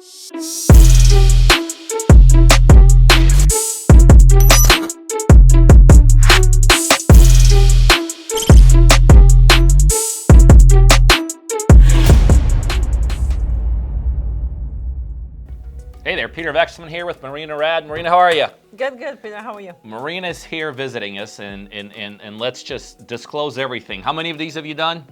Hey there, Peter Vekselman here with Marina Rad. Marina, how are you? Good, Peter. How are you? Marina's here visiting us, and let's just disclose everything. How many of these have you done?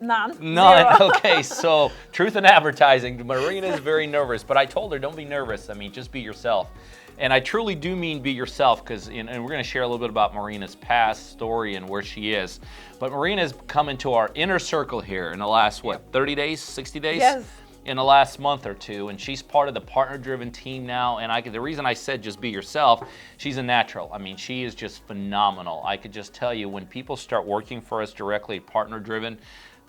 None. None. Zero. Okay, so truth in advertising. Marina is very nervous, but I told her don't be nervous. I mean, just be yourself. And I truly do mean be yourself, because and we're going to share a little bit about Marina's past story and where she is. But Marina's come into our inner circle here in the last, 30 days, 60 days? Yes. In the last month or two, and she's part of the partner-driven team now. And the reason I said just be yourself, she's a natural. I mean, she is just phenomenal. I could just tell you, when people start working for us directly, partner-driven,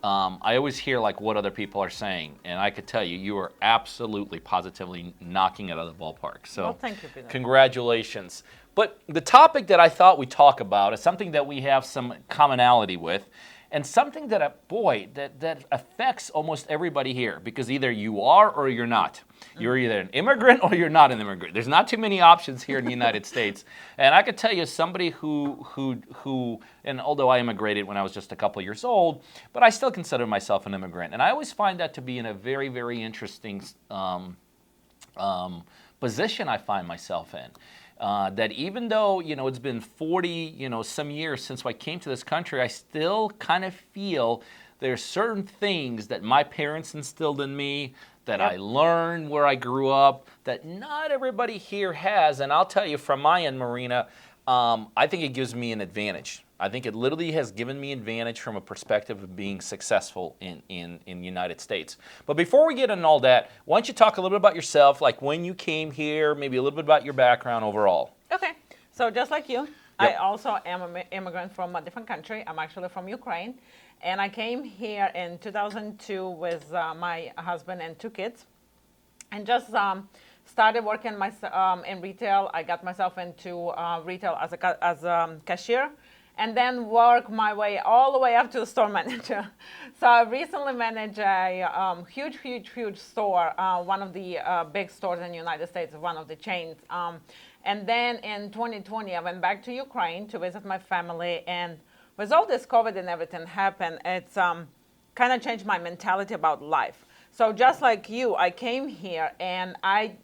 I always hear like what other people are saying, and I could tell you, you are absolutely, positively knocking it out of the ballpark. So, well, thank you, Peter. Congratulations. But the topic that I thought we'd talk about is something that we have some commonality with, and something that, that affects almost everybody here, because either you are or you're not. You're either an immigrant or you're not an immigrant. There's not too many options here in the United States. And I could tell you, somebody who, and although I immigrated when I was just a couple years old, but I still consider myself an immigrant. And I always find that to be in a very, very interesting position I find myself in. That even though, it's been 40, some years since I came to this country, I still kind of feel there's certain things that my parents instilled in me, that I learned where I grew up, that not everybody here has. And I'll tell you from my end, Marina, I think it gives me an advantage. I think it literally has given me advantage from a perspective of being successful in the United States. But before we get into all that, why don't you talk a little bit about yourself, like when you came here, maybe a little bit about your background overall. Okay. So just like you, I also am an immigrant from a different country. I'm actually from Ukraine. And I came here in 2002 with my husband and 2 kids. And just started working in retail. I got myself into retail as a cashier, and then work my way all the way up to the store manager. So I recently managed a huge store, one of the big stores in the United States, one of the chains. And then in 2020, I went back to Ukraine to visit my family. And with all this COVID and everything happened, it's kind of changed my mentality about life. So just like you, I came here and I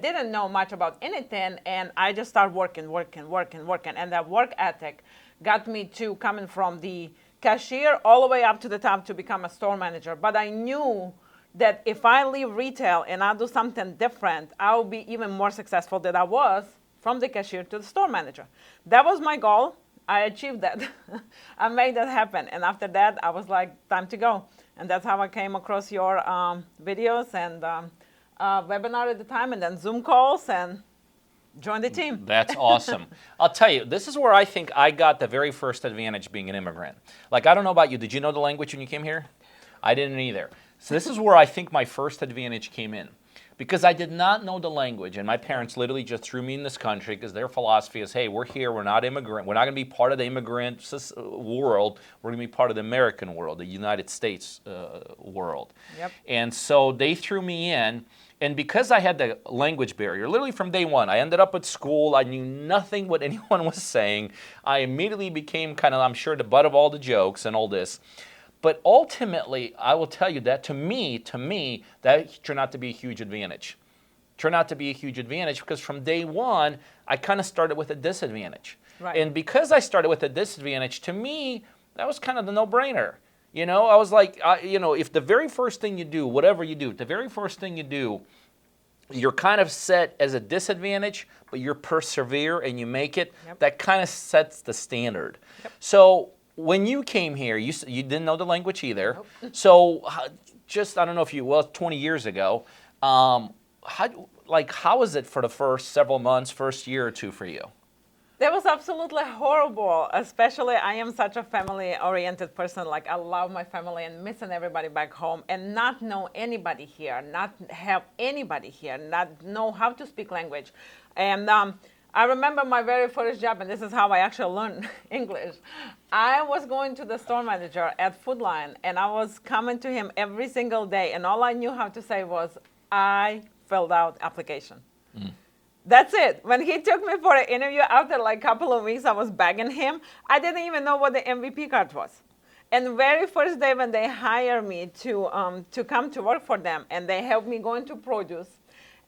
didn't know much about anything, and I just started working. And that work ethic got me to coming from the cashier all the way up to the top to become a store manager. But I knew that if I leave retail and I do something different, I'll be even more successful than I was from the cashier to the store manager. That was my goal. I achieved that. I made that happen. And after that, I was like, time to go. And that's how I came across your videos and webinar at the time, and then Zoom calls, and joined the team. That's awesome. I'll tell you, this is where I think I got the very first advantage being an immigrant. Like, I don't know about you. Did you know the language when you came here? I didn't either. So this is where I think my first advantage came in. Because I did not know the language, and my parents literally just threw me in this country because their philosophy is, hey, we're here, we're not immigrant, we're not going to be part of the immigrant world, we're going to be part of the American world, the United States world. Yep. And so they threw me in, and because I had the language barrier, literally from day one, I ended up at school, I knew nothing what anyone was saying, I immediately became kind of, I'm sure, the butt of all the jokes and all this. But ultimately, I will tell you that to me, that turned out to be a huge advantage. Turned out to be a huge advantage because from day one, I kind of started with a disadvantage. Right. And because I started with a disadvantage, to me, that was kind of the no-brainer. I was like, if the very first thing you do, whatever you do, the very first thing you do, you're kind of set as a disadvantage, but you persevere and you make it, that kind of sets the standard. Yep. So when you came here, you didn't know the language either. Nope. So just, I don't know if 20 years ago, how was it for the first several months, first year or two for you? That was absolutely horrible. Especially, I am such a family-oriented person. Like, I love my family and missing everybody back home, and not know anybody here, not have anybody here, not know how to speak language. And I remember my very first job, and this is how I actually learned English. I was going to the store manager at Food Line, and I was coming to him every single day, and all I knew how to say was, I filled out application. That's it. When he took me for an interview, after like a couple of weeks, I was begging him. I didn't even know what the MVP card was. And the very first day when they hired me to come to work for them, and they helped me go into produce,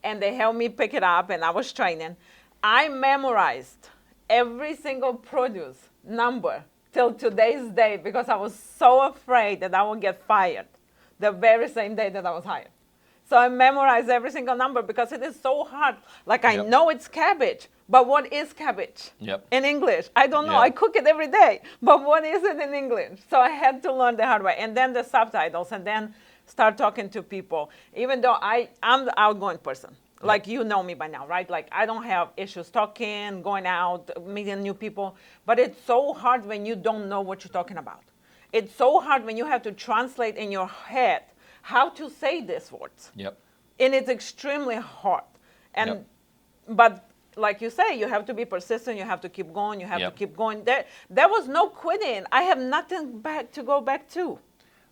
and they helped me pick it up, and I was training, I memorized every single produce number till today's day because I was so afraid that I would get fired the very same day that I was hired. So I memorized every single number because it is so hard. Like I know it's cabbage, but what is cabbage in English? I don't know. I cook it every day, but what is it in English? So I had to learn the hard way. And then the subtitles, and then start talking to people. Even though I'm the outgoing person. Like you know me by now, right? Like I don't have issues talking, going out, meeting new people. But it's so hard when you don't know what you're talking about. It's so hard when you have to translate in your head how to say these words. And it's extremely hard. And but like you say, you have to be persistent, you have to keep going, you have to keep going. There was no quitting. I have nothing back to go back to.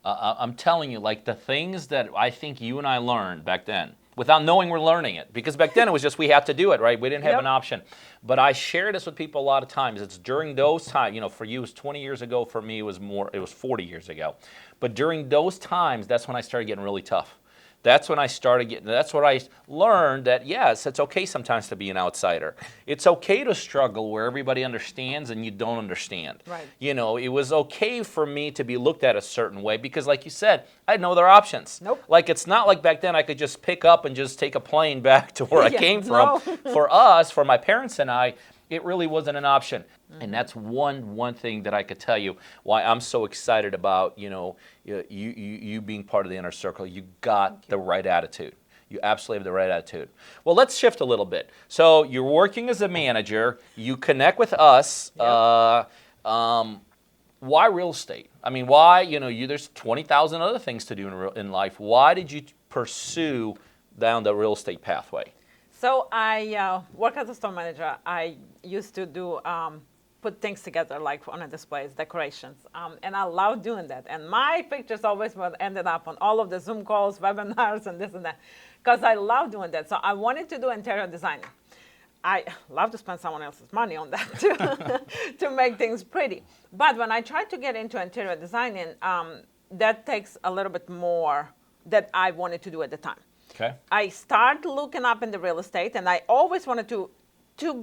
I'm telling you, like the things that I think you and I learned back then, without knowing we're learning it, because back then it was just we have to do it, right? We didn't have an option. But I share this with people a lot of times. It's during those times, you know, for you it was 20 years ago, for me it was 40 years ago. But during those times, that's when I started getting really tough. That's when I started getting, that's what I learned that, yes, it's okay sometimes to be an outsider. It's okay to struggle where everybody understands and you don't understand. Right. You know, it was okay for me to be looked at a certain way because, like you said, I had no other options. Nope. Like, it's not like back then I could just pick up and just take a plane back to where I came from. For us, for my parents and I, it really wasn't an option. And that's one thing that I could tell you why I'm so excited about, you know, you being part of the inner circle. You got the right attitude. You absolutely have the right attitude. Well, let's shift a little bit. So you're working as a manager. You connect with us. Why real estate? I mean, why, you know, there's 20,000 other things to do in life. Why did you pursue down the real estate pathway? So I work as a store manager. I used to do put things together like on a displays, decorations, and I love doing that. And my pictures always ended up on all of the Zoom calls, webinars, and this and that, because I love doing that. So I wanted to do interior designing. I love to spend someone else's money on that too, to make things pretty. But when I tried to get into interior designing, that takes a little bit more that I wanted to do at the time. Okay. I started looking up in the real estate, and I always wanted to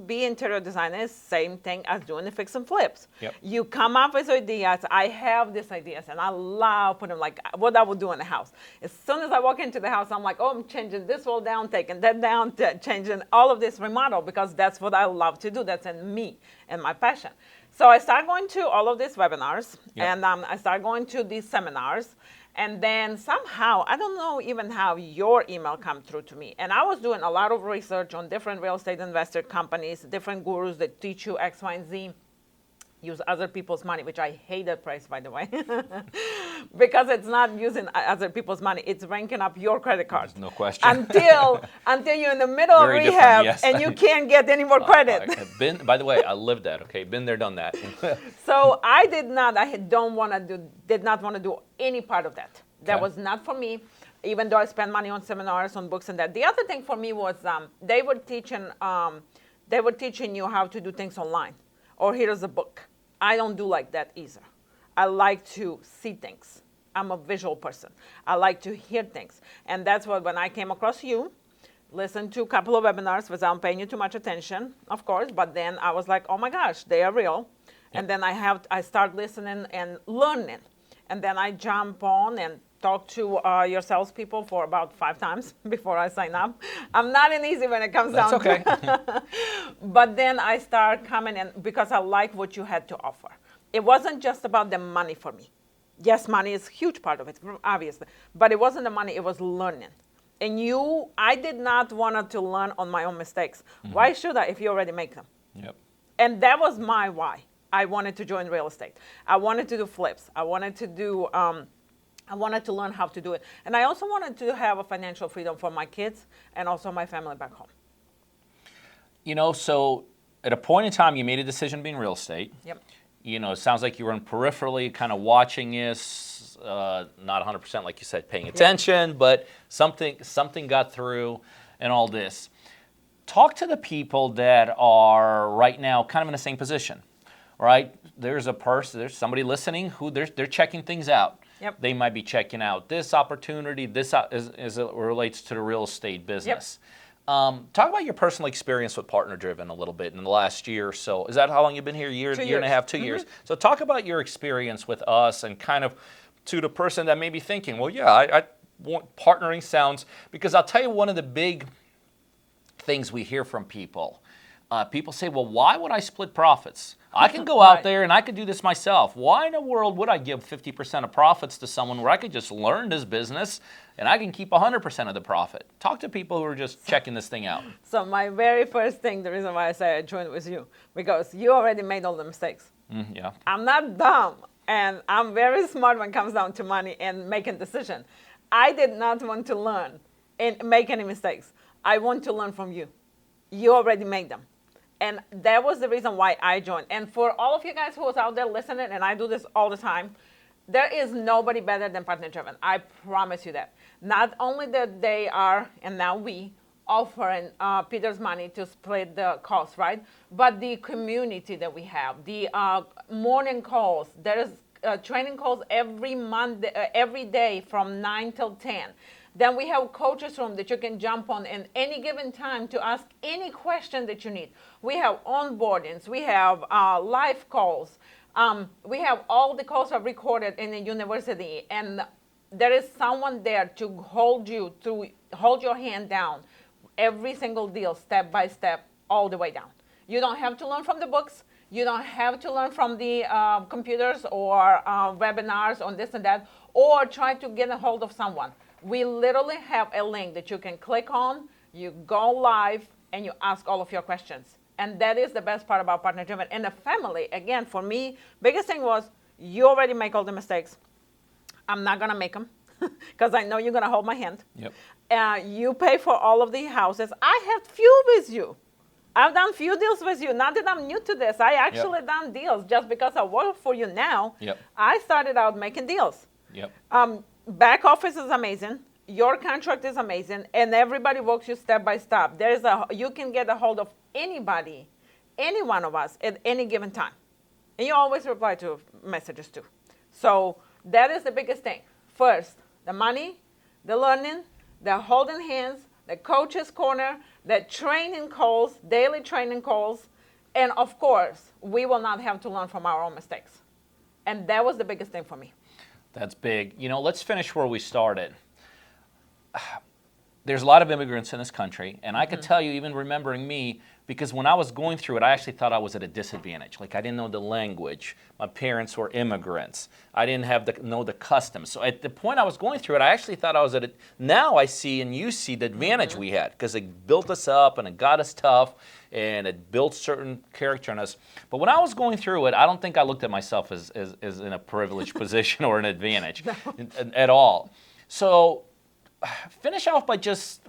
be interior designer is same thing as doing the fix and flips. You come up with ideas. I have these ideas, and I love putting like what I would do in the house. As soon as I walk into the house, I'm like, oh, I'm changing this wall down, taking that down, changing all of this remodel because that's what I love to do. That's in me and my passion. So I started going to all of these webinars, and I started going to these seminars. And then somehow, I don't know even how your email come through to me. And I was doing a lot of research on different real estate investor companies, different gurus that teach you X, Y, and Z, use other people's money, which I hate that price, by the way, because it's not using other people's money. It's ranking up your credit card. No question. Until you're in the middle of rehab and you can't get any more credit. By the way, I lived that, okay? Been there, done that. So I did not want to do any part of that. That was not for me, even though I spent money on seminars, on books and that. The other thing for me was they were teaching you how to do things online. Or here's a book. I don't do like that either. I like to see things. I'm a visual person. I like to hear things. And that's what, when I came across you, listened to a couple of webinars without paying you too much attention, of course, but then I was like, oh my gosh, they are real. And then I start listening and learning. And then I jump on and talk to your salespeople for about 5 times before I sign up. I'm not an easy when it comes down to it. But then I start coming in because I like what you had to offer. It wasn't just about the money for me. Yes, money is a huge part of it, obviously. But it wasn't the money, it was learning. And I did not want to learn on my own mistakes. Why should I if you already make them? And that was my why. I wanted to join real estate. I wanted to do flips. I wanted to learn how to do it. And I also wanted to have a financial freedom for my kids and also my family back home. You know, so at a point in time, you made a decision to be in real estate. it sounds like you were in peripherally kind of watching this, not 100% like you said, paying attention, but something got through and all this. Talk to the people that are right now kind of in the same position, right? There's somebody listening who they're checking things out. Yep. They might be checking out this opportunity, as it relates to the real estate business. Talk about your personal experience with Partner Driven a little bit in the last year or so. Is that how long you've been here? Year and a half, 2 years. So talk about your experience with us and kind of to the person that may be thinking, well, yeah, I want partnering sounds, because I'll tell you one of the big things we hear from people. People say, well, why would I split profits? I can go out there and I could do this myself. Why in the world would I give 50% of profits to someone where I could just learn this business and I can keep 100% of the profit? Talk to people who are just checking this thing out. So my very first thing, the reason why I say I joined with you, because you already made all the mistakes. Yeah. I'm not dumb, and I'm very smart when it comes down to money and making decisions. I did not want to learn and make any mistakes. I want to learn from you. You already made them. And that was the reason why I joined. And for all of you guys who was out there listening, and I do this all the time, there is nobody better than Partner Driven. I promise you that. Not only that they are, and now we, offering Peter's money to split the cost, right? But the community that we have, the morning calls, there is training calls every Monday, every day from 9 till 10. Then we have coaches room that you can jump on in any given time to ask any question that you need. We have onboardings, we have live calls. We have all the calls are recorded in the university, and there is someone there to hold your hand down every single deal, step by step, all the way down. You don't have to learn from the books. You don't have to learn from the computers or webinars on this and that, or try to get a hold of someone. We literally have a link that you can click on, you go live, and you ask all of your questions. And that is the best part about Partner Driven. And the family, again, for me, biggest thing was you already make all the mistakes. I'm not going to make them because I know you're going to hold my hand. Yep. You pay for all of the houses. I have few with you. I've done few deals with you. Not that I'm new to this. I actually done deals just because I work for you now. Yep. I started out making deals. Yep. Back office is amazing. Your contract is amazing, and everybody walks you step by step. You can get a hold of anybody, any one of us at any given time, and you always reply to messages too. So that is the biggest thing. First, the money, the learning, the holding hands, the coach's corner, the training calls, daily training calls, and of course, we will not have to learn from our own mistakes. And that was the biggest thing for me. That's big. Let's finish where we started. There's a lot of immigrants in this country, and I could tell you, even remembering me, because when I was going through it, I actually thought I was at a disadvantage. Like, I didn't know the language. My parents were immigrants. I didn't know the customs. So at the point I was going through it, I actually thought I was now I see and you see the advantage we had, because it built us up and it got us tough and it built certain character in us. But when I was going through it, I don't think I looked at myself as in a privileged position or an advantage at all. So finish off by just,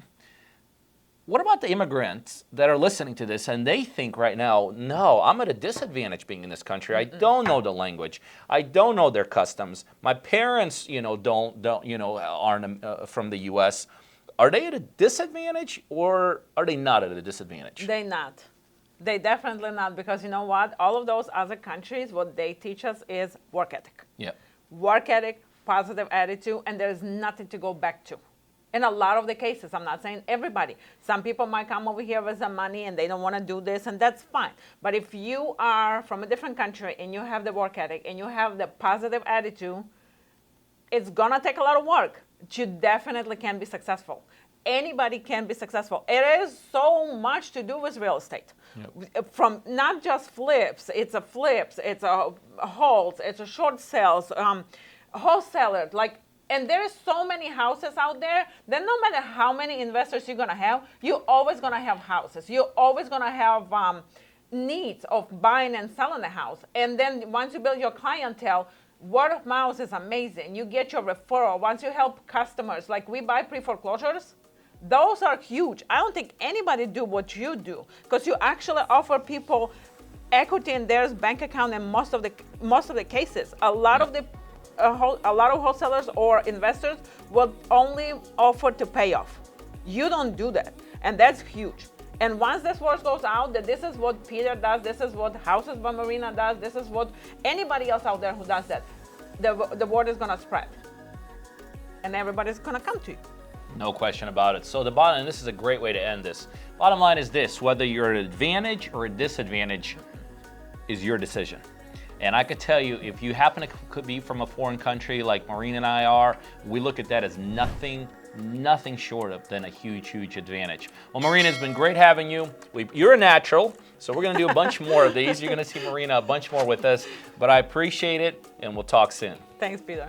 what about the immigrants that are listening to this and they think right now, no, I'm at a disadvantage being in this country. I don't know the language. I don't know their customs. My parents, aren't from the U.S. Are they at a disadvantage, or are they not at a disadvantage? They're not. They definitely not, because you know what? All of those other countries, what they teach us is work ethic. Yeah. Work ethic, positive attitude, and there's nothing to go back to. In a lot of the cases, I'm not saying everybody. Some people might come over here with some money and they don't want to do this, and that's fine. But if you are from a different country and you have the work ethic and you have the positive attitude, it's going to take a lot of work. You definitely can be successful. Anybody can be successful. It is so much to do with real estate. Yep. From not just flips, it's a holds, it's a short sales, wholesaler, and there is so many houses out there that no matter how many investors you're gonna have, you're always gonna have houses. You're always gonna have needs of buying and selling a house. And then once you build your clientele, word of mouth is amazing. You get your referral. Once you help customers, like we buy pre-foreclosures, those are huge. I don't think anybody do what you do, because you actually offer people equity in their bank account in most of the cases. A lot of wholesalers or investors will only offer to pay off. You don't do that, and that's huge. And once this word goes out that this is what Peter does, this is what Houses by Marina does, this is what anybody else out there who does that, the word is going to spread, and everybody's going to come to you. No question about it. So the bottom, and this is a great way to end this. Bottom line is this: whether you're at an advantage or a disadvantage is your decision. And I could tell you, if you happen to could be from a foreign country like Marina and I are, we look at that as nothing short of than a huge advantage. Well, Marina, it's been great having you. You're a natural, so we're going to do a bunch more of these. You're going to see Marina a bunch more with us, but I appreciate it, and we'll talk soon. Thanks, Peter.